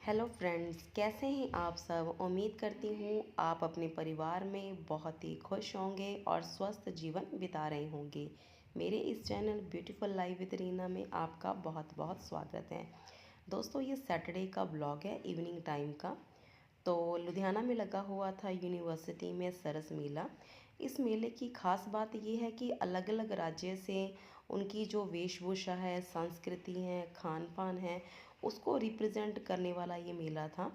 Hello friends, कैसे हैं आप सब। उम्मीद करती हूँ आप अपने परिवार में बहुत ही खुश होंगे और स्वस्थ जीवन बिता रहे होंगे। मेरे इस channel beautiful life with Reena में आपका बहुत बहुत स्वागत है। दोस्तों, ये सैटरडे का ब्लॉग है, इवनिंग टाइम का। तो लुधियाना में लगा हुआ था यूनिवर्सिटी में सरस मेला। इस मेले की ख़ास बात ये है कि अलग अलग राज्य से उनकी जो वेशभूषा है, संस्कृति है, खान पान है, उसको रिप्रेजेंट करने वाला ये मेला था।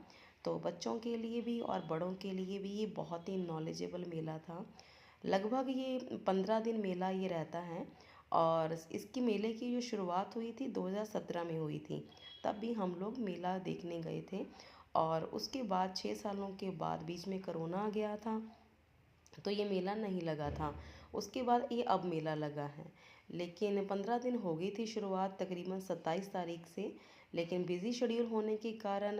तो बच्चों के लिए भी और बड़ों के लिए भी ये बहुत ही नॉलेजेबल मेला था। लगभग ये 15 दिन मेला ये रहता है। और इसकी मेले की जो शुरुआत हुई थी 2017 में हुई थी। तब भी हम लोग मेला देखने गए थे। और उसके बाद 6 सालों के बाद बीच में कोरोना आ गया था, तो ये मेला नहीं लगा था। उसके बाद ये अब मेला लगा है। लेकिन 15 दिन हो गई थी शुरुआत, तकरीबन 27 तारीख से। लेकिन बिज़ी शेड्यूल होने के कारण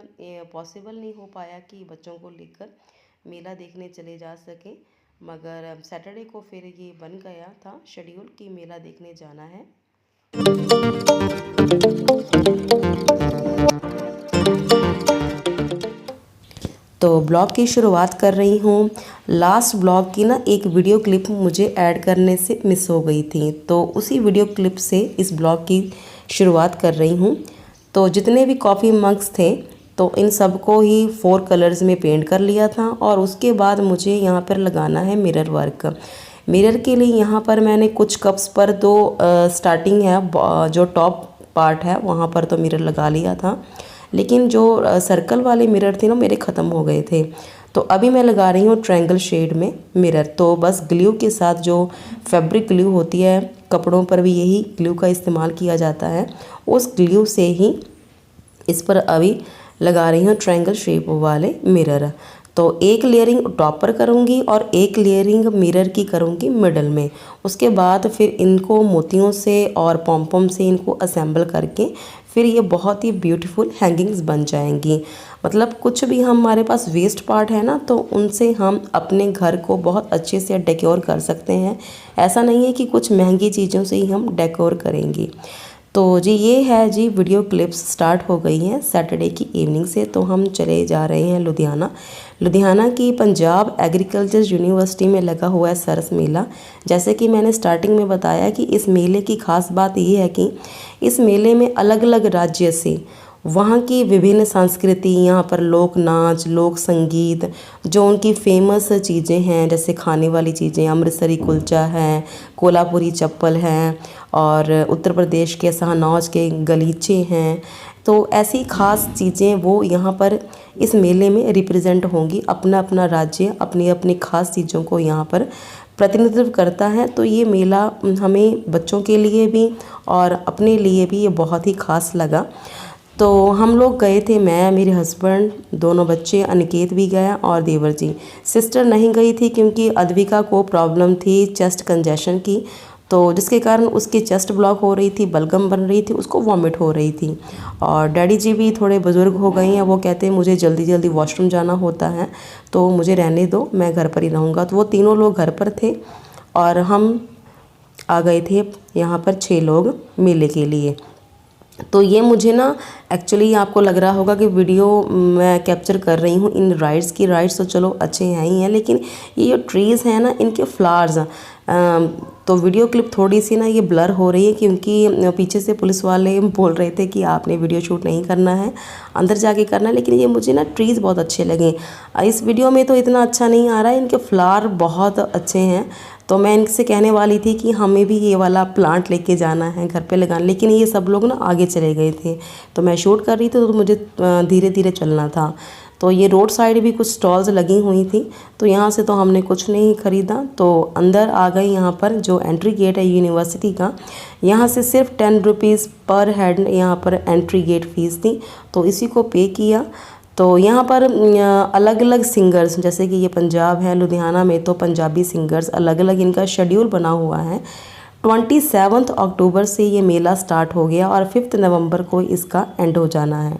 पॉसिबल नहीं हो पाया कि बच्चों को लेकर मेला देखने चले जा सकें। मगर सैटरडे को फिर ये बन गया था शेड्यूल कि मेला देखने जाना है। तो ब्लॉग की शुरुआत कर रही हूँ। लास्ट ब्लॉग की ना एक वीडियो क्लिप मुझे ऐड करने से मिस हो गई थी, तो उसी वीडियो क्लिप से इस ब्लॉग की शुरुआत कर रही हूँ। तो जितने भी कॉफ़ी मग्स थे, तो इन सबको ही 4 कलर्स में पेंट कर लिया था। और उसके बाद मुझे यहाँ पर लगाना है मिरर वर्क। मिरर के लिए यहाँ पर मैंने कुछ कप्स पर तो स्टार्टिंग है, जो टॉप पार्ट है वहाँ पर तो मिरर लगा लिया था। लेकिन जो सर्कल वाले मिरर थे ना, मेरे ख़त्म हो गए थे। तो अभी मैं लगा रही हूँ ट्रायंगल शेड में मिरर। तो बस ग्लू के साथ, जो फैब्रिक ग्लू होती है, कपड़ों पर भी यही ग्लू का इस्तेमाल किया जाता है, उस ग्लू से ही इस पर अभी लगा रही हूँ ट्रायंगल शेप वाले मिरर। तो एक लेयरिंग टॉप पर करूँगी और एक लेयरिंग मिरर की करूँगी मिडल में। उसके बाद फिर इनको मोतियों से और पॉम से इनको असेंबल करके फिर ये बहुत ही ब्यूटीफुल हैंगिंग्स बन जाएंगी। मतलब कुछ भी हमारे पास वेस्ट पार्ट है ना, तो उनसे हम अपने घर को बहुत अच्छे से डेकोर कर सकते हैं। ऐसा नहीं है कि कुछ महंगी चीज़ों से ही हम डेकोर करेंगे। तो जी ये है जी, वीडियो क्लिप्स स्टार्ट हो गई हैं सैटरडे की इवनिंग से। तो हम चले जा रहे हैं लुधियाना। लुधियाना की पंजाब एग्रीकल्चर यूनिवर्सिटी में लगा हुआ है सरस मेला। जैसे कि मैंने स्टार्टिंग में बताया कि इस मेले की ख़ास बात ये है कि इस मेले में अलग अलग राज्य से वहाँ की विभिन्न संस्कृति, यहाँ पर लोक नाच, लोक संगीत, जो उनकी फेमस चीज़ें हैं, जैसे खाने वाली चीज़ें, अमृतसरी कुलचा है, कोल्हापुरी चप्पल है, और उत्तर प्रदेश के शहनाज के गलीचे हैं। तो ऐसी ख़ास चीज़ें वो यहाँ पर इस मेले में रिप्रेजेंट होंगी। अपना अपना राज्य अपनी अपनी ख़ास चीज़ों को यहाँ पर प्रतिनिधित्व करता है। तो ये मेला हमें बच्चों के लिए भी और अपने लिए भी ये बहुत ही ख़ास लगा। तो हम लोग गए थे, मैं, मेरे हस्बैंड, दोनों बच्चे, अनिकेत भी गया और देवर जी। सिस्टर नहीं गई थी क्योंकि अद्विका को प्रॉब्लम थी चेस्ट कंजेशन की, तो जिसके कारण उसकी चेस्ट ब्लॉक हो रही थी, बलगम बन रही थी, उसको वॉमिट हो रही थी। और डैडी जी भी थोड़े बुज़ुर्ग हो गए हैं, वो कहते हैं मुझे जल्दी जल्दी वॉशरूम जाना होता है, तो मुझे रहने दो, मैं घर पर ही रहूँगा। तो वो तीनों लोग घर पर थे और हम आ गए थे यहाँ पर 6 लोग मेले के लिए। तो ये मुझे ना, एक्चुअली आपको लग रहा होगा कि वीडियो मैं कैप्चर कर रही हूँ इन राइड्स की। राइड्स तो चलो अच्छे हैं ही हैं, लेकिन ये जो ट्रीज़ हैं ना, इनके फ्लावर्स, तो वीडियो क्लिप थोड़ी सी ना ये ब्लर हो रही है क्योंकि पीछे से पुलिस वाले बोल रहे थे कि आपने वीडियो शूट नहीं करना है, अंदर जाके करना है। लेकिन ये मुझे ना ट्रीज़ बहुत अच्छे लगे। इस वीडियो में तो इतना अच्छा नहीं आ रहा है, इनके फ्लावर बहुत अच्छे हैं। तो मैं इनसे कहने वाली थी कि हमें भी ये वाला प्लांट लेके जाना है घर पे लगाना, लेकिन ये सब लोग ना आगे चले गए थे। तो मैं शूट कर रही थी, तो मुझे धीरे धीरे चलना था। तो ये रोड साइड भी कुछ स्टॉल्स लगी हुई थी, तो यहाँ से तो हमने कुछ नहीं ख़रीदा। तो अंदर आ गई। यहाँ पर जो एंट्री गेट है यूनिवर्सिटी का, यहाँ से सिर्फ 10 रुपीज़ पर हेड यहाँ पर एंट्री गेट फ़ीस थी, तो इसी को पे किया। तो यहाँ पर अलग अलग सिंगर्स, जैसे कि ये पंजाब है, लुधियाना में तो पंजाबी सिंगर्स अलग अलग, इनका शेड्यूल बना हुआ है। 27 अक्टूबर से ये मेला स्टार्ट हो गया और 5 नवंबर को इसका एंड हो जाना है।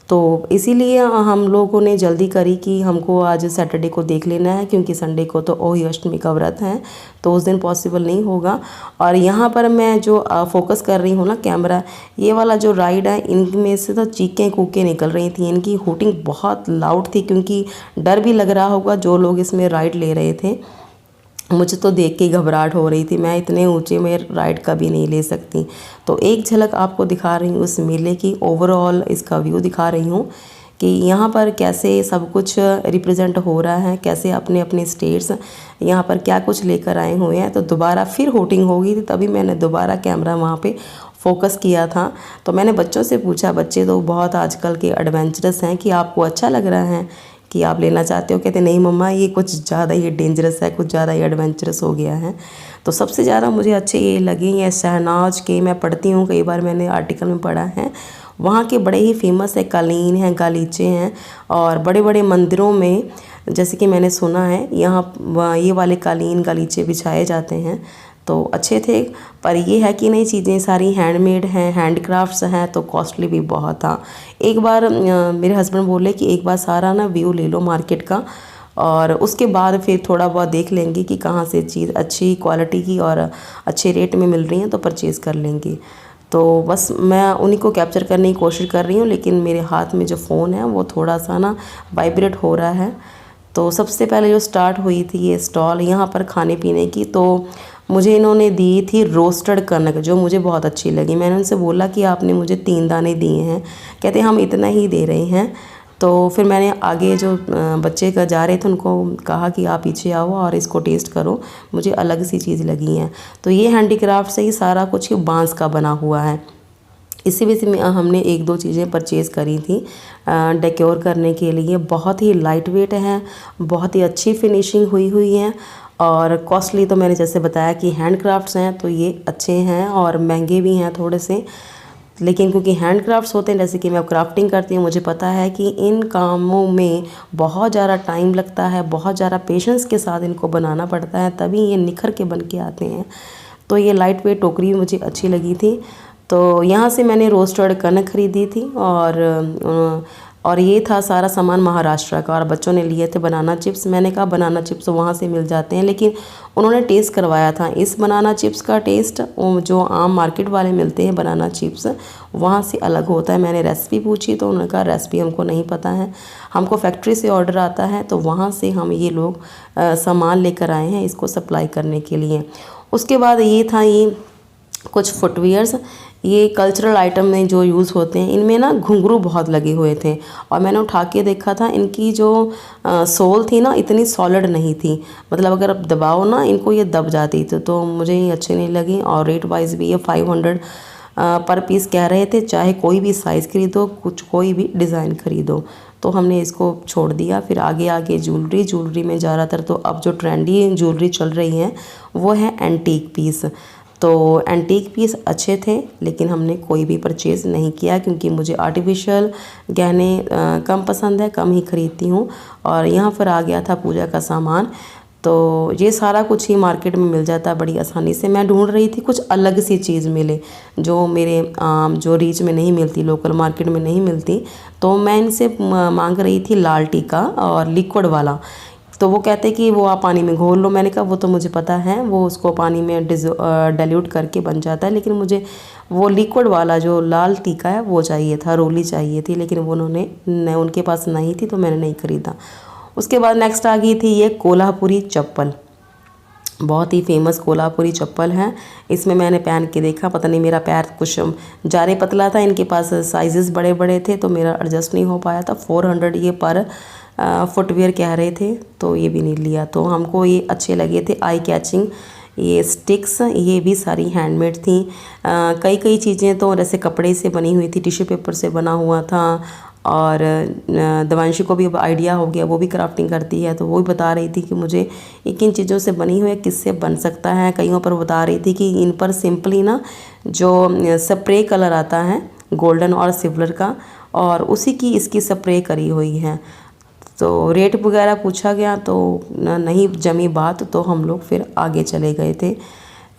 तो इसीलिए हम लोगों ने जल्दी करी कि हमको आज सैटरडे को देख लेना है, क्योंकि संडे को तो ओही अष्टमी का व्रत है, तो उस दिन पॉसिबल नहीं होगा। और यहाँ पर मैं जो फोकस कर रही हूँ ना कैमरा, ये वाला जो राइड है, इनमें से तो चीखें कूकें निकल रही थी, इनकी हूटिंग बहुत लाउड थी, क्योंकि डर भी लग रहा होगा जो लोग इसमें राइड ले रहे थे। मुझे तो देख के घबराहट हो रही थी, मैं इतने ऊंचे में राइड कभी नहीं ले सकती। तो एक झलक आपको दिखा रही हूँ उस मेले की, ओवरऑल इसका व्यू दिखा रही हूँ कि यहाँ पर कैसे सब कुछ रिप्रेजेंट हो रहा है, कैसे अपने अपने स्टेट्स यहाँ पर क्या कुछ लेकर आए हुए हैं। तो दोबारा फिर होटिंग हो गई थी, तभी मैंने दोबारा कैमरा वहाँ पे फोकस किया था। तो मैंने बच्चों से पूछा, बच्चे तो बहुत आजकल के एडवेंचरस हैं, कि आपको अच्छा लग रहा है कि आप लेना चाहते हो? कहते नहीं मम्मा, ये कुछ ज़्यादा ही डेंजरस है, कुछ ज़्यादा ही एडवेंचरस हो गया है। तो सबसे ज़्यादा मुझे अच्छे ये लगे ये शहनाज के, मैं पढ़ती हूँ कई बार, मैंने आर्टिकल में पढ़ा है, वहाँ के बड़े ही फेमस है, कालीन हैं, गालीचे हैं, और बड़े बड़े मंदिरों में जैसे कि मैंने सुना है यहाँ ये वाले कालीन गालीचे बिछाए जाते हैं, तो अच्छे थे। पर ये है कि नहीं, चीज़ें सारी हैंडमेड हैं, हैंडक्राफ्ट्स हैं, तो कॉस्टली भी बहुत था। एक बार मेरे हस्बैंड बोले कि एक बार सारा ना व्यू ले लो मार्केट का, और उसके बाद फिर थोड़ा बहुत देख लेंगे कि कहाँ से चीज़ अच्छी क्वालिटी की और अच्छे रेट में मिल रही हैं, तो परचेज़ कर लेंगे। तो बस मैं उन्हीं को कैप्चर करने की कोशिश कर रही हूँ, लेकिन मेरे हाथ में जो फ़ोन है वो थोड़ा सा ना वाइब्रेट हो रहा है। तो सबसे पहले जो स्टार्ट हुई थी ये स्टॉल यहाँ पर खाने पीने की, तो मुझे इन्होंने दी थी रोस्टेड कनक, जो मुझे बहुत अच्छी लगी। मैंने उनसे बोला कि आपने मुझे 3 दाने दिए हैं, कहते हम इतना ही दे रहे हैं। तो फिर मैंने आगे जो बच्चे का जा रहे थे उनको कहा कि आप पीछे आओ और इसको टेस्ट करो, मुझे अलग सी चीज़ लगी हैं। तो ये हैंडीक्राफ्ट से ही सारा कुछ बांस का बना हुआ है। इसी वजह से हमने 1-2 चीज़ें परचेज़ करी थी डेकोर करने के लिए। बहुत ही लाइट वेट हैं, बहुत ही अच्छी फिनिशिंग हुई हैं, और कॉस्टली तो मैंने जैसे बताया कि हैंडक्राफ्ट्स हैं, तो ये अच्छे हैं और महंगे भी हैं थोड़े से। लेकिन क्योंकि हैंडक्राफ्ट्स होते हैं, जैसे कि मैं क्राफ्टिंग करती हूँ, मुझे पता है कि इन कामों में बहुत ज़्यादा टाइम लगता है, बहुत ज़्यादा पेशेंस के साथ इनको बनाना पड़ता है, तभी ये निखर के बन के आते हैं। तो ये लाइट वेट टोकरी मुझे अच्छी लगी थी। तो यहाँ से मैंने रोस्टेड कनक खरीदी थी, और ये था सारा सामान महाराष्ट्र का। और बच्चों ने लिए थे बनाना चिप्स। मैंने कहा बनाना चिप्स वहाँ से मिल जाते हैं, लेकिन उन्होंने टेस्ट करवाया था। इस बनाना चिप्स का टेस्ट जो आम मार्केट वाले मिलते हैं बनाना चिप्स, वहाँ से अलग होता है। मैंने रेसिपी पूछी तो उन्होंने कहा रेसिपी हमको नहीं पता है, हमको फैक्ट्री से ऑर्डर आता है, तो वहाँ से हम ये लोग सामान लेकर आए हैं इसको सप्लाई करने के लिए। उसके बाद ये था ये कुछ फुटवियर्स, ये कल्चरल आइटम में जो यूज़ होते हैं, इनमें ना घुंघरू बहुत लगे हुए थे, और मैंने उठा के देखा था, इनकी जो सोल थी ना इतनी सॉलिड नहीं थी, मतलब अगर आप दबाओ ना इनको ये दब जाती थी, तो मुझे ये अच्छे नहीं लगी। और रेट वाइज भी ये 500 पर पीस कह रहे थे, चाहे कोई भी साइज़ खरीदो, कुछ कोई भी डिज़ाइन खरीदो। तो हमने इसको छोड़ दिया। फिर आगे आगे ज्वेलरी में ज़्यादातर तो अब जो ट्रेंडी ज्वेलरी चल रही है वो है एंटीक पीस। तो एंटीक पीस अच्छे थे, लेकिन हमने कोई भी परचेज़ नहीं किया, क्योंकि मुझे आर्टिफिशियल गहने कम पसंद है, कम ही खरीदती हूँ। और यहाँ पर आ गया था पूजा का सामान, तो ये सारा कुछ ही मार्केट में मिल जाता है बड़ी आसानी से। मैं ढूंढ रही थी कुछ अलग सी चीज़ मिले, जो मेरे जो रीच में नहीं मिलती, लोकल मार्केट में नहीं मिलती। तो मैं इनसे मांग रही थी लाल टीका और लिक्विड वाला, तो वो कहते कि वो आप पानी में घोल लो। मैंने कहा वो तो मुझे पता है, वो उसको पानी में डाइल्यूट करके बन जाता है, लेकिन मुझे वो लिक्विड वाला जो लाल टीका है वो चाहिए था, रोली चाहिए थी, लेकिन वो उनके पास नहीं थी, तो मैंने नहीं ख़रीदा। उसके बाद नेक्स्ट आ गई थी ये कोल्हापुरी चप्पल, बहुत ही फेमस कोल्हापुरी चप्पल है। इसमें मैंने पहन के देखा, पता नहीं मेरा पैर कुछ ज़्यादा पतला था, इनके पास साइजेस बड़े बड़े थे, तो मेरा एडजस्ट नहीं हो पाया था। 400 ये पर फुटवेयर कह रहे थे, तो ये भी नहीं लिया। तो हमको ये अच्छे लगे थे, आई कैचिंग। ये स्टिक्स, ये भी सारी हैंडमेड थी। कई चीज़ें तो जैसे कपड़े से बनी हुई थी, टिश्यू पेपर से बना हुआ था। और देवांशी को भी अब आइडिया हो गया, वो भी क्राफ्टिंग करती है, तो वो भी बता रही थी कि मुझे ये किन चीज़ों से बनी हुई है, किससे बन सकता है। कईयों पर बता रही थी कि इन पर सिंपली ना जो स्प्रे कलर आता है गोल्डन और सिल्वर का, और उसी की इसकी स्प्रे करी हुई है। तो रेट वगैरह पूछा गया तो नहीं जमी बात, तो हम लोग फिर आगे चले गए थे।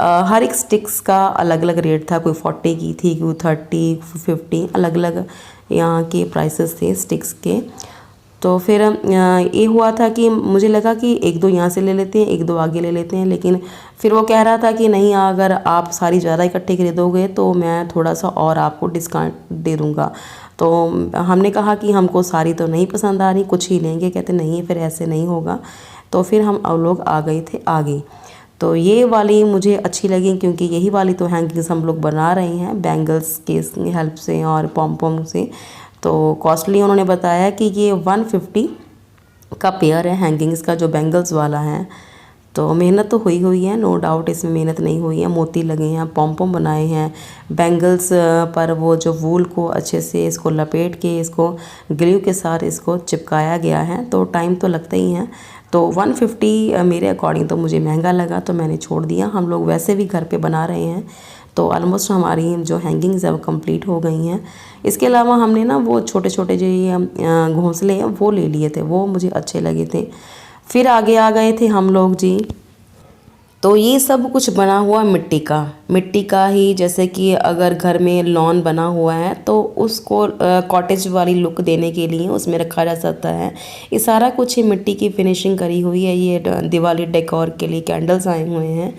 हर एक स्टिक्स का अलग अलग रेट था, कोई 40 की थी, कोई 30, 50, अलग अलग यहाँ के प्राइसेस थे स्टिक्स के। तो फिर ये हुआ था कि मुझे लगा कि एक दो यहाँ से ले लेते हैं, एक दो आगे ले लेते हैं, लेकिन फिर वो कह रहा था कि नहीं, अगर आप सारी ज़्यादा इकट्ठे खरीदोगे तो मैं थोड़ा सा और आपको डिस्काउंट दे दूँगा। तो हमने कहा कि हमको सारी तो नहीं पसंद आ रही, कुछ ही लेंगे। कहते नहीं, फिर ऐसे नहीं होगा। तो फिर हम लोग आ गए थे आगे। तो ये वाली मुझे अच्छी लगी क्योंकि यही वाली तो हैंगिंग्स हम लोग बना रहे हैं बैंगल्स के हेल्प से और पॉम पॉम से। तो कॉस्टली उन्होंने बताया कि ये 150 का पेयर है हैंगिंग्स का, जो बैंगल्स वाला है। तो मेहनत तो हुई है, नो डाउट इसमें मेहनत नहीं हुई है। मोती लगे हैं, पॉम पॉम बनाए हैं, बैंगल्स पर वो जो वूल को अच्छे से इसको लपेट के इसको ग्लू के साथ इसको चिपकाया गया है। तो टाइम तो लगता ही है। तो 150 मेरे अकॉर्डिंग तो मुझे महंगा लगा, तो मैंने छोड़ दिया। हम लोग वैसे भी घर पे बना रहे हैं, तो ऑलमोस्ट हमारी जो हैंगिंग्स है वो कंप्लीट हो गई हैं। इसके अलावा हमने ना वो छोटे छोटे जो ये घोंसले हैं वो ले लिए थे, वो मुझे अच्छे लगे थे। फिर आगे आ गए थे हम लोग जी। तो ये सब कुछ बना हुआ मिट्टी का ही, जैसे कि अगर घर में लॉन बना हुआ है तो उसको कॉटेज वाली लुक देने के लिए उसमें रखा जा सकता है। ये सारा कुछ ही मिट्टी की फिनिशिंग करी हुई है। ये दिवाली डेकोर के लिए कैंडल्स आए हुए हैं।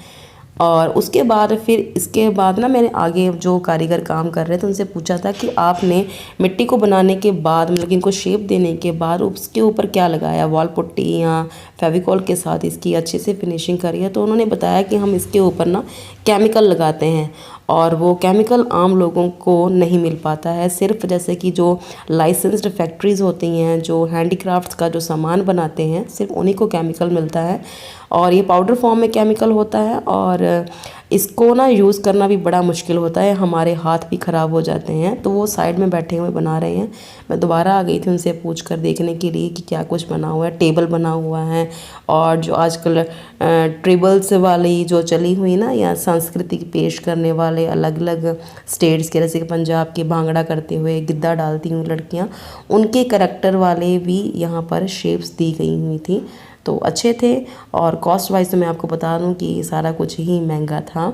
और उसके बाद फिर इसके बाद ना मैंने आगे जो कारीगर काम कर रहे थे उनसे पूछा था कि आपने मिट्टी को बनाने के बाद, मतलब इनको शेप देने के बाद उसके ऊपर क्या लगाया, वॉल पुट्टी या फेविकॉल के साथ इसकी अच्छे से फिनिशिंग करी है। तो उन्होंने बताया कि हम इसके ऊपर ना केमिकल लगाते हैं, और वो केमिकल आम लोगों को नहीं मिल पाता है। सिर्फ जैसे कि जो लाइसेंस्ड फैक्ट्रीज़ होती हैं, जो हैंडीक्राफ्ट्स का जो सामान बनाते हैं, सिर्फ उन्हीं को केमिकल मिलता है। और ये पाउडर फॉर्म में केमिकल होता है, और इसको ना यूज़ करना भी बड़ा मुश्किल होता है, हमारे हाथ भी ख़राब हो जाते हैं। तो वो साइड में बैठे हुए बना रहे हैं। मैं दोबारा आ गई थी उनसे पूछ कर देखने के लिए कि क्या कुछ बना हुआ है। टेबल बना हुआ है, और जो आजकल ट्रिबल्स वाली जो चली हुई ना, या संस्कृति पेश करने वाले अलग अलग स्टेट्स के, जैसे कि पंजाब के भांगड़ा करते हुए गिद्धा डालती हुई लड़कियाँ, उनके करैक्टर वाले भी यहाँ पर शेप्स दी गई हुई थी। तो अच्छे थे। और कॉस्ट वाइज तो मैं आपको बता दूं कि सारा कुछ ही महंगा था।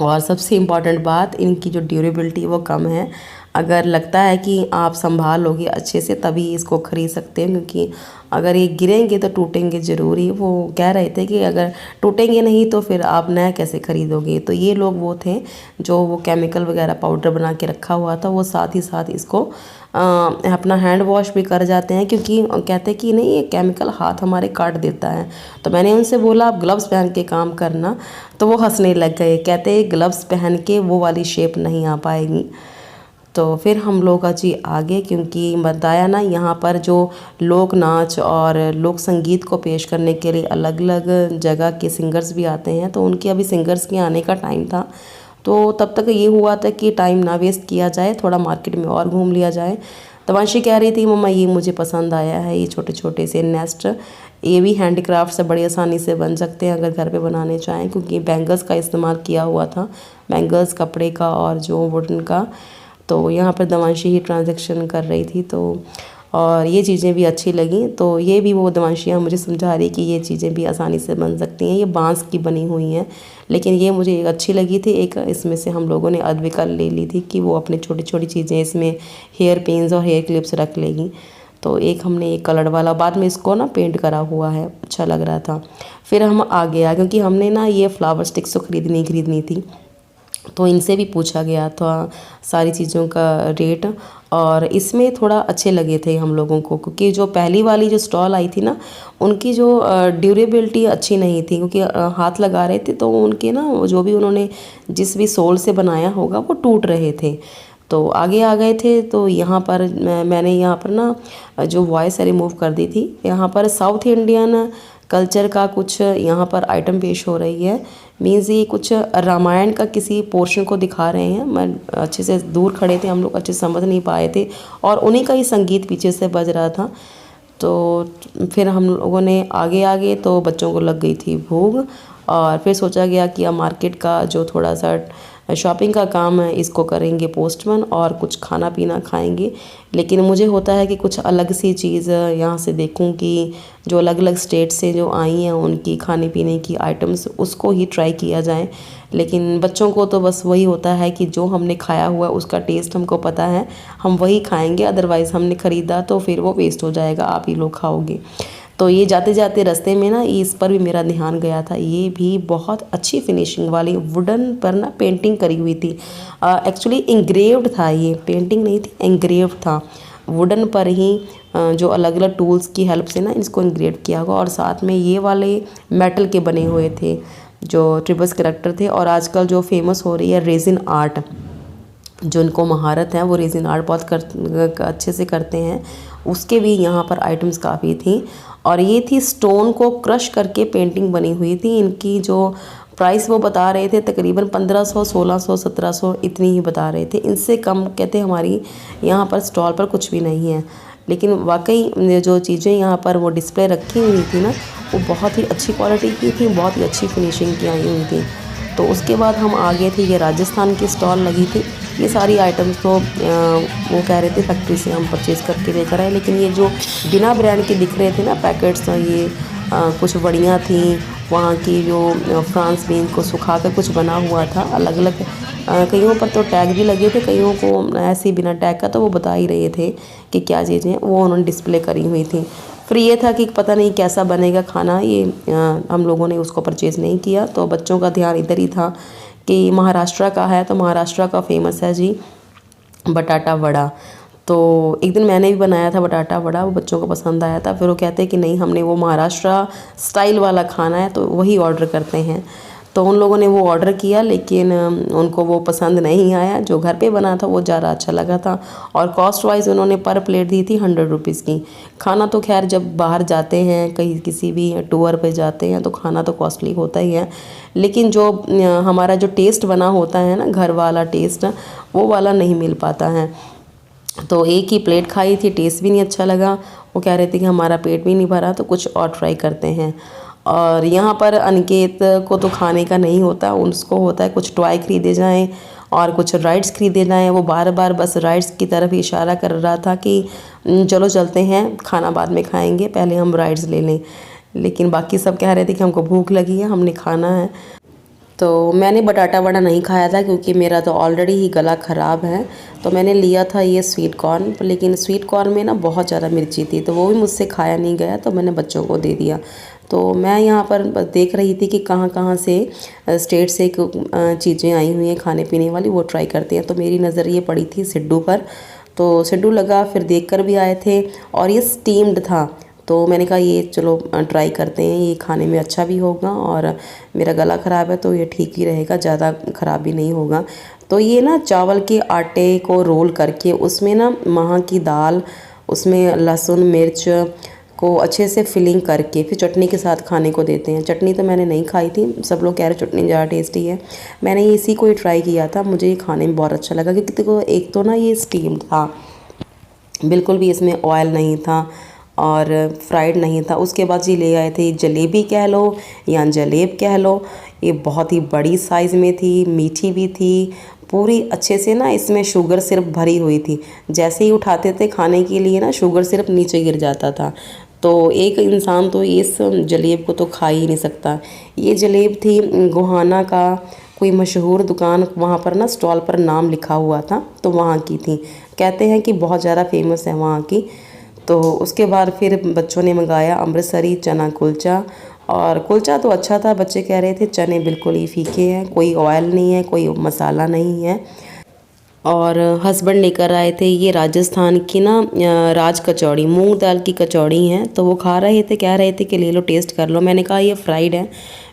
और सबसे इम्पॉर्टेंट बात, इनकी जो ड्यूरेबिलिटी वो कम है। अगर लगता है कि आप संभाल लोगे अच्छे से तभी इसको ख़रीद सकते हैं, क्योंकि अगर ये गिरेंगे तो टूटेंगे ज़रूर ही। वो कह रहे थे कि अगर टूटेंगे नहीं तो फिर आप नया कैसे ख़रीदोगे। तो ये लोग वो थे जो वो केमिकल वगैरह पाउडर बना के रखा हुआ था, वो साथ ही साथ इसको अपना हैंड वॉश भी कर जाते हैं, क्योंकि कहते हैं कि नहीं, ये केमिकल हाथ हमारे काट देता है। तो मैंने उनसे बोला आप ग्लव्स पहन के काम करना, तो वो हंसने लग गए। कहते ग्लव्स पहन के वो वाली शेप नहीं आ पाएगी। तो फिर हम लोग जी आगे, क्योंकि बताया ना यहाँ पर जो लोक नाच और लोक संगीत को पेश करने के लिए अलग अलग जगह के सिंगर्स भी आते हैं। तो उनके अभी सिंगर्स के आने का टाइम था, तो तब तक ये हुआ था कि टाइम ना वेस्ट किया जाए, थोड़ा मार्केट में और घूम लिया जाए। तो वंशी कह रही थी मम्मा ये मुझे पसंद आया है, ये छोटे छोटे से नेस्ट, ये भी हैंडीक्राफ्ट से बड़ी आसानी से बन सकते हैं अगर घर पे बनाने चाहें, क्योंकि बैंगल्स का इस्तेमाल किया हुआ था, बैंगल्स कपड़े का और जो वुडन का। तो यहाँ पर दवांशी ही ट्रांजैक्शन कर रही थी, तो और ये चीज़ें भी अच्छी लगी। तो ये भी वो दवांशियाँ मुझे समझा रही कि ये चीज़ें भी आसानी से बन सकती हैं, ये बांस की बनी हुई हैं, लेकिन ये मुझे एक अच्छी लगी थी। एक इसमें से हम लोगों ने अद्विका ले ली थी कि वो अपनी छोटी छोटी चीज़ें इसमें हेयर पिन्स और हेयर क्लिप्स रख लेगी। तो एक हमने एक कलर वाला, बाद में इसको ना पेंट करा हुआ है, अच्छा लग रहा था। फिर हम आगे आ, क्योंकि हमने ना ये फ्लावर स्टिक्स तो खरीदनी थी, तो इनसे भी पूछा गया था सारी चीज़ों का रेट। और इसमें थोड़ा अच्छे लगे थे हम लोगों को, क्योंकि जो पहली वाली जो स्टॉल आई थी ना, उनकी जो ड्यूरेबिलिटी अच्छी नहीं थी, क्योंकि हाथ लगा रहे थे तो उनके ना जो भी उन्होंने जिस भी सोल से बनाया होगा वो टूट रहे थे। तो आगे आ गए थे। तो यहाँ पर मैंने यहाँ पर ना जो वॉइस है रिमूव कर दी थी। यहाँ पर साउथ इंडियन कल्चर का कुछ यहाँ पर आइटम पेश हो रही है, मीन्स ये कुछ रामायण का किसी पोर्शन को दिखा रहे हैं। मैं अच्छे से दूर खड़े थे हम लोग, अच्छे समझ नहीं पाए थे, और उन्हीं का ही संगीत पीछे से बज रहा था। तो फिर हम लोगों ने आगे तो बच्चों को लग गई थी भूख, और फिर सोचा गया कि अब मार्केट का जो थोड़ा सा शॉपिंग का काम है इसको करेंगे पोस्टमैन और कुछ खाना पीना खाएंगे। लेकिन मुझे होता है कि कुछ अलग सी चीज़ यहाँ से देखूँ कि जो अलग अलग स्टेट से जो आई हैं उनकी खाने पीने की आइटम्स उसको ही ट्राई किया जाए। लेकिन बच्चों को तो बस वही होता है कि जो हमने खाया हुआ है उसका टेस्ट हमको पता है, हम वही खाएंगे, अदरवाइज़ हमने ख़रीदा तो फिर वो वेस्ट हो जाएगा, आप ही लोग खाओगे। तो ये जाते जाते रास्ते में ना इस पर भी मेरा ध्यान गया था। ये भी बहुत अच्छी फिनिशिंग वाली वुडन पर ना पेंटिंग करी हुई थी। एक्चुअली इंग्रेव्ड था, ये पेंटिंग नहीं थी, इंग्रेव्ड था वुडन पर ही। जो अलग अलग टूल्स की हेल्प से ना इसको इंग्रेव किया हुआ और साथ में ये वाले मेटल के बने हुए थे जो ट्रिबल्स करैक्टर थे। और आजकल जो फेमस हो रही है रेजिन आर्ट, जो इनको महारत है वो रेजिन आर्ट बहुत अच्छे से करते हैं, उसके भी यहाँ पर आइटम्स काफ़ी थी। और ये थी स्टोन को क्रश करके पेंटिंग बनी हुई थी। इनकी जो प्राइस वो बता रहे थे तकरीबन 1500, 1600, 1700 इतनी ही बता रहे थे। इनसे कम कहते हमारी यहाँ पर स्टॉल पर कुछ भी नहीं है। लेकिन वाकई जो चीज़ें यहाँ पर वो डिस्प्ले रखी हुई थी ना वो बहुत ही अच्छी क्वालिटी की थी, बहुत ही अच्छी फिनिशिंग की आई हुई थी। तो उसके बाद हम आ गए थे, ये राजस्थान की स्टॉल लगी थी। ये सारी आइटम्स तो वो कह रहे थे फैक्ट्री से हम परचेज़ करके लेकर आए, लेकिन ये जो बिना ब्रांड के दिख रहे थे ना पैकेट्स, ये कुछ बड़ियाँ थी वहाँ की जो फ्रांस बीन को सुखा कर कुछ बना हुआ था अलग अलग। कईयों पर तो टैग भी लगे थे, कईयों को ऐसे ही बिना टैग का, तो वो बता ही रहे थे कि क्या चीज़ें वो उन्होंने डिस्प्ले करी हुई थी। फिर ये था कि पता नहीं कैसा बनेगा खाना, ये हम लोगों ने उसको परचेज़ नहीं किया। तो बच्चों का ध्यान इधर ही था कि महाराष्ट्र का है, तो महाराष्ट्र का फेमस है जी बटाटा वड़ा। तो एक दिन मैंने भी बनाया था बटाटा वड़ा, वो बच्चों को पसंद आया था। फिर वो कहते हैं कि नहीं हमने वो महाराष्ट्र स्टाइल वाला खाना है तो वही ऑर्डर करते हैं। तो उन लोगों ने वो ऑर्डर किया, लेकिन उनको वो पसंद नहीं आया। जो घर पे बना था वो ज़्यादा अच्छा लगा था। और कॉस्ट वाइज उन्होंने पर प्लेट दी थी 100 रुपीज़ की। खाना तो खैर जब बाहर जाते हैं कहीं किसी भी टूर पे जाते हैं तो खाना तो कॉस्टली होता ही है, लेकिन जो हमारा जो टेस्ट बना होता है ना घर वाला टेस्ट, वो वाला नहीं मिल पाता है। तो एक ही प्लेट खाई थी, टेस्ट भी नहीं अच्छा लगा। वो कह रहे थे कि हमारा पेट भी नहीं भरा तो कुछ और ट्राई करते हैं। और यहाँ पर अनिकेत को तो खाने का नहीं होता, उसको होता है कुछ टॉय खरीदे जाएं और कुछ राइड्स खरीदे जाएं। वो बार बार बस राइड्स की तरफ इशारा कर रहा था कि चलो चलते हैं, खाना बाद में खाएंगे, पहले हम राइड्स ले लें। लेकिन बाकी सब कह रहे थे कि हमको भूख लगी है, हमने खाना है। तो मैंने बटाटा वड़ा नहीं खाया था क्योंकि मेरा तो ऑलरेडी ही गला ख़राब है। तो मैंने लिया था ये स्वीट कॉर्न, लेकिन स्वीट कॉर्न में ना बहुत ज़्यादा मिर्ची थी तो वो भी मुझसे खाया नहीं गया, तो मैंने बच्चों को दे दिया। तो मैं यहाँ पर देख रही थी कि कहाँ कहाँ से स्टेट से चीज़ें आई हुई हैं खाने पीने वाली, वो ट्राई करते हैं। तो मेरी नज़र ये पड़ी थी सिड्डू पर, तो सिड्डू लगा, फिर देख कर भी आए थे और ये स्टीम्ड था। तो मैंने कहा ये चलो ट्राई करते हैं, ये खाने में अच्छा भी होगा और मेरा गला ख़राब है तो ये ठीक ही रहेगा, ज़्यादा ख़राब भी नहीं होगा। तो ये ना चावल के आटे को रोल करके उसमें ना महा की दाल, उसमें लहसुन मिर्च को अच्छे से फिलिंग करके फिर चटनी के साथ खाने को देते हैं। चटनी तो मैंने नहीं खाई थी, सब लोग कह रहे चटनी ज़्यादा टेस्टी है। मैंने इसी को ही ट्राई किया था, मुझे ये खाने में बहुत अच्छा लगा क्योंकि देखो एक तो ना ये स्टीम्ड था, बिल्कुल भी इसमें ऑयल नहीं था और फ्राइड नहीं था। उसके बाद ये ले आए थे जलेबी कह लो या जलेब कह लो, ये बहुत ही बड़ी साइज़ में थी, मीठी भी थी पूरी अच्छे से ना, इसमें शुगर सिरप भरी हुई थी। जैसे ही उठाते थे खाने के लिए ना शुगर सिरप नीचे गिर जाता था। तो एक इंसान तो इस जलेब को तो खा ही नहीं सकता। ये जलेब थी गोहाना का कोई मशहूर दुकान, वहाँ पर ना स्टॉल पर नाम लिखा हुआ था, तो वहाँ की थी। कहते हैं कि बहुत ज़्यादा फेमस है वहाँ की। तो उसके बाद फिर बच्चों ने मंगाया अमृतसरी चना कुलचा, और कुलचा तो अच्छा था, बच्चे कह रहे थे चने बिल्कुल ही फीके हैं, कोई ऑयल नहीं है, कोई मसाला नहीं है। और हस्बैंड लेकर आए थे ये राजस्थान की ना राज कचौड़ी, मूंग दाल की कचौड़ी हैं, तो वो खा रहे थे, कह रहे थे कि ले लो टेस्ट कर लो। मैंने कहा ये फ्राइड है,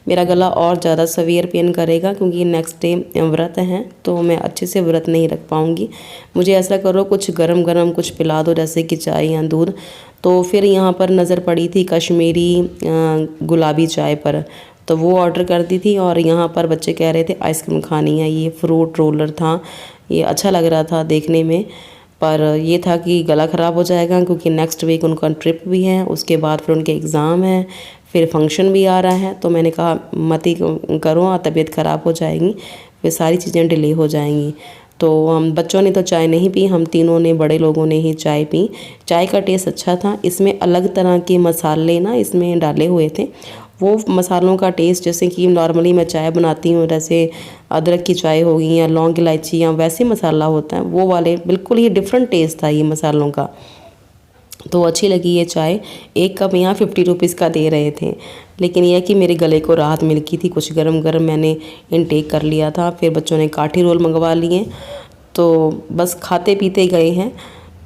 मेरा गला और ज़्यादा सवियर पेन करेगा क्योंकि नेक्स्ट डे व्रत है तो मैं अच्छे से व्रत नहीं रख पाऊँगी। मुझे ऐसा करो कुछ गरम गरम कुछ पिला दो जैसे कि चाय या दूध। तो फिर यहाँ पर नज़र पड़ी थी कश्मीरी गुलाबी चाय पर, तो वो ऑर्डर कर दी थी। और यहाँ पर बच्चे कह रहे थे आइसक्रीम खानी है, ये फ्रूट रोलर था, ये अच्छा लग रहा था देखने में, पर ये था कि गला ख़राब हो जाएगा क्योंकि नेक्स्ट वीक उनका ट्रिप भी है, उसके बाद फिर उनके एग्ज़ाम है, फिर फंक्शन भी आ रहा है। तो मैंने कहा मत ही करो, तबीयत ख़राब हो जाएगी। वे सारी चीज़ें डिले हो जाएंगी। तो हम बच्चों ने तो चाय नहीं पी, हम तीनों ने, बड़े लोगों ने ही चाय पी। चाय का टेस्ट अच्छा था। इसमें अलग तरह के मसाले ना इसमें डाले हुए थे। वो मसालों का टेस्ट जैसे कि नॉर्मली मैं चाय बनाती हूँ, जैसे अदरक की चाय होगी या लौंग इलायची या वैसे मसाला होता है, वो वाले बिल्कुल ही डिफरेंट टेस्ट था ये मसालों का। तो अच्छी लगी ये चाय। एक कप यहाँ 50 रुपीज़ का दे रहे थे, लेकिन यह कि मेरे गले को राहत मिल गई थी। कुछ गरम गरम मैंने इनटेक कर लिया था। फिर बच्चों ने काठी रोल मंगवा लिए, तो बस खाते पीते गए हैं।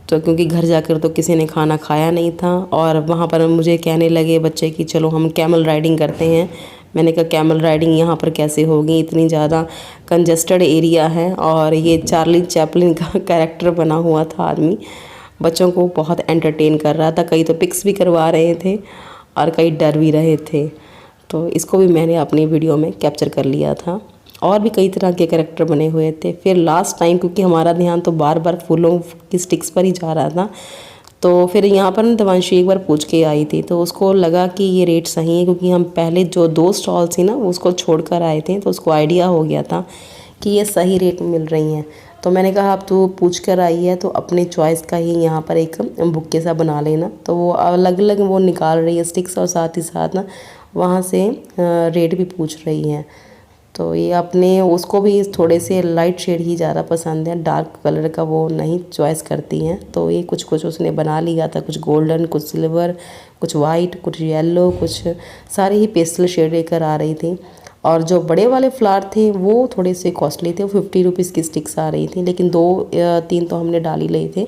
तो क्योंकि घर जाकर तो किसी ने खाना खाया नहीं था, और वहाँ पर मुझे कहने लगे बच्चे कि चलो हम कैमल राइडिंग करते हैं। मैंने कहा कैमल राइडिंग यहाँ पर कैसे होगी, इतनी ज़्यादा कंजस्टेड एरिया है। और ये चार्ली चैपलिन का कैरेक्टर बना हुआ था आदमी, बच्चों को बहुत एंटरटेन कर रहा था। कई तो पिक्स भी करवा रहे थे और कई डर भी रहे थे। तो इसको भी मैंने अपनी वीडियो में कैप्चर कर लिया था। और भी कई तरह के कैरेक्टर बने हुए थे। फिर लास्ट टाइम क्योंकि हमारा ध्यान तो बार बार फूलों की स्टिक्स पर ही जा रहा था, तो फिर यहाँ पर ना देवांशी एक बार पूछ के आई थी, तो उसको लगा कि ये रेट सही है, क्योंकि हम पहले जो 2 स्टॉल थी ना उसको छोड़ कर आए थे, तो उसको आइडिया हो गया था कि ये सही रेट में मिल रही हैं। तो मैंने कहा अब तू पूछ कर आई है तो अपने चॉइस का ही यहाँ पर एक बुक्के सा बना लेना। तो वो अलग अलग वो निकाल रही है स्टिक्स, और साथ ही साथ ना वहाँ से रेट भी पूछ रही हैं। तो ये अपने उसको भी थोड़े से लाइट शेड ही ज़्यादा पसंद है, डार्क कलर का वो नहीं चॉइस करती हैं। तो ये कुछ कुछ उसने बना लिया था, कुछ गोल्डन, कुछ सिल्वर, कुछ वाइट, कुछ येलो, कुछ सारे ही पेस्टल शेड लेकर आ रही थी। और जो बड़े वाले फ्लावर थे वो थोड़े से कॉस्टली थे, वो 50 रुपीज़ की स्टिक्स आ रही थी, लेकिन 2-3 तो हमने डाल ही लिए थे।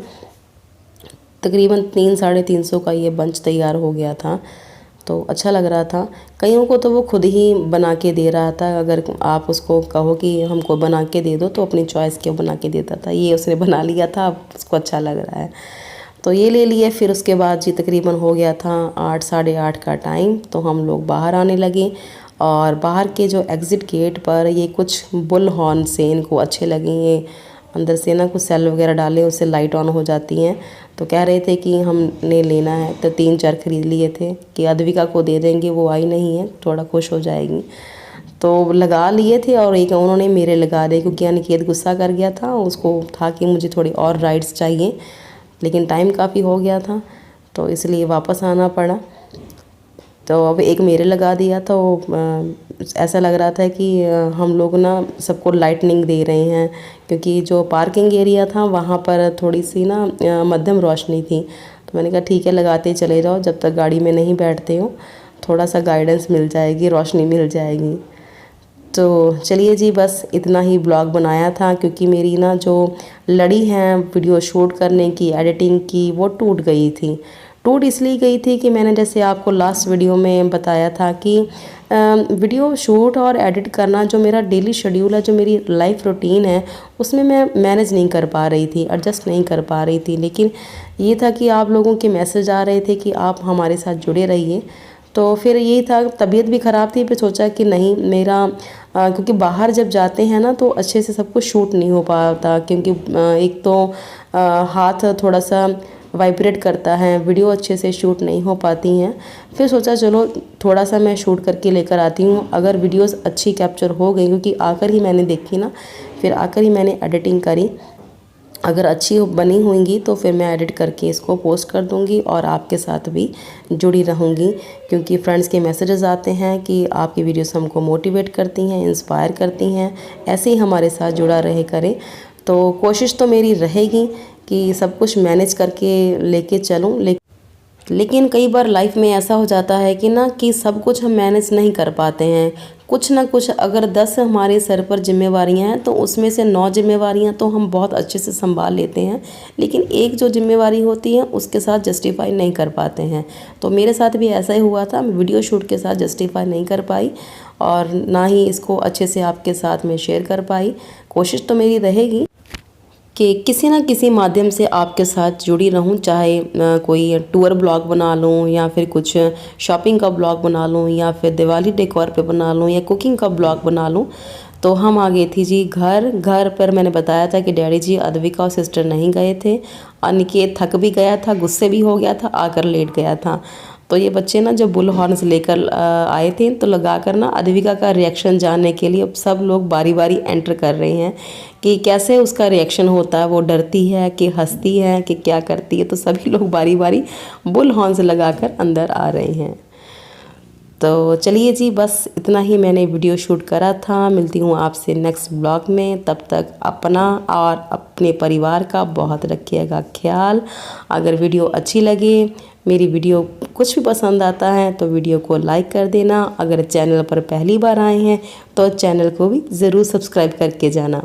तकरीबन 300-350 का ये बंच तैयार हो गया था, तो अच्छा लग रहा था। कईयों को तो वो खुद ही बना के दे रहा था, अगर आप उसको कहो कि हमको बना के दे दो तो अपनी चॉइस के बना के देता था। ये उसने बना लिया था, अब उसको अच्छा लग रहा है, तो ये ले लिए। फिर उसके बाद जी तकरीबन हो गया था 8 साढ़े 8 का टाइम, तो हम लोग बाहर आने लगे। और बाहर के जो एग्ज़िट गेट पर ये कुछ बुल हॉर्न से इनको अच्छे लगे, ये अंदर से ना कुछ सेल वगैरह डाले, उससे लाइट ऑन हो जाती हैं। तो कह रहे थे कि हमने लेना है, तो 3-4 खरीद लिए थे कि अद्विका को दे देंगे, वो आई नहीं है, थोड़ा खुश हो जाएगी। तो लगा लिए थे, और एक उन्होंने मेरे लगा दिए, क्योंकि अनिकेत गुस्सा कर गया था, उसको था कि मुझे थोड़ी और राइड्स चाहिए, लेकिन टाइम काफ़ी हो गया था तो इसलिए वापस आना पड़ा। तो अब एक मेरे लगा दिया, तो ऐसा लग रहा था कि हम लोग ना सबको लाइटनिंग दे रहे हैं, क्योंकि जो पार्किंग एरिया था वहाँ पर थोड़ी सी ना मध्यम रोशनी थी। तो मैंने कहा ठीक है, लगाते चले जाओ, जब तक गाड़ी में नहीं बैठते हो थोड़ा सा गाइडेंस मिल जाएगी, रोशनी मिल जाएगी। तो चलिए जी, बस इतना ही ब्लॉग बनाया था, क्योंकि मेरी ना जो लड़ी है वीडियो शूट करने की, एडिटिंग की, वो टूट गई थी। टूट इसलिए गई थी कि मैंने जैसे आपको लास्ट वीडियो में बताया था कि वीडियो शूट और एडिट करना जो मेरा डेली शेड्यूल है, जो मेरी लाइफ रूटीन है, उसमें मैं मैनेज नहीं कर पा रही थी, एडजस्ट नहीं कर पा रही थी। लेकिन ये था कि आप लोगों के मैसेज आ रहे थे कि आप हमारे साथ जुड़े रहिए, तो फिर यही था। तबीयत भी ख़राब थी, फिर सोचा कि नहीं मेरा क्योंकि बाहर जब जाते हैं ना तो अच्छे से सब कुछ शूट नहीं हो पाता, क्योंकि एक तो हाथ थोड़ा सा वाइब्रेट करता है, वीडियो अच्छे से शूट नहीं हो पाती हैं। फिर सोचा चलो थोड़ा सा मैं शूट करके लेकर आती हूँ, अगर वीडियोस अच्छी कैप्चर हो गई, क्योंकि आकर ही मैंने देखी ना, फिर आकर ही मैंने एडिटिंग करी। अगर अच्छी बनी होंगी तो फिर मैं एडिट करके इसको पोस्ट कर दूंगी और आपके साथ भी जुड़ी रहूँगी, क्योंकि फ्रेंड्स के मैसेजेस आते हैं कि आपकी वीडियोस हमको मोटिवेट करती हैं, इंस्पायर करती हैं, ऐसे ही हमारे साथ जुड़ा रहे करें। तो कोशिश तो मेरी रहेगी कि सब कुछ मैनेज करके लेके चलूँ, लेकिन कई बार लाइफ में ऐसा हो जाता है कि ना कि सब कुछ हम मैनेज नहीं कर पाते हैं। कुछ ना कुछ, अगर 10 हमारे सर पर जिम्मेवारियां हैं तो उसमें से 9 जिम्मेवारियां तो हम बहुत अच्छे से संभाल लेते हैं, लेकिन एक जो जिम्मेवारी होती है उसके साथ जस्टिफाई नहीं कर पाते हैं। तो मेरे साथ भी ऐसा ही हुआ था, मैं वीडियो शूट के साथ जस्टिफाई नहीं कर पाई और ना ही इसको अच्छे से आपके साथ में शेयर कर पाई। कोशिश तो मेरी रहेगी कि किसी ना किसी माध्यम से आपके साथ जुड़ी रहूं, चाहे कोई टूर ब्लॉग बना लूं, या फिर कुछ शॉपिंग का ब्लॉग बना लूं, या फिर दिवाली डेकोर पे बना लूं, या कुकिंग का ब्लॉग बना लूं। तो हम आ गए थी जी घर पर मैंने बताया था कि डैडी जी अद्विका और सिस्टर नहीं गए थे। अनिकेत थक भी गया था, गुस्से भी हो गया था, आकर लेट गया था। तो ये बच्चे ना जब बुल हॉर्न्स लेकर आए थे तो लगाकर ना अद्विका का रिएक्शन जानने के लिए अब सब लोग बारी बारी एंटर कर रहे हैं कि कैसे उसका रिएक्शन होता है, वो डरती है कि हंसती है कि क्या करती है। तो सभी लोग बारी बारी बुल हॉर्न्स लगाकर अंदर आ रहे हैं। तो चलिए जी, बस इतना ही मैंने वीडियो शूट करा था। मिलती हूँ आपसे नेक्स्ट ब्लॉग में, तब तक अपना और अपने परिवार का बहुत रखिएगा ख्याल। अगर वीडियो अच्छी लगे, मेरी वीडियो कुछ भी पसंद आता है तो वीडियो को लाइक कर देना। अगर चैनल पर पहली बार आए हैं तो चैनल को भी ज़रूर सब्सक्राइब करके जाना।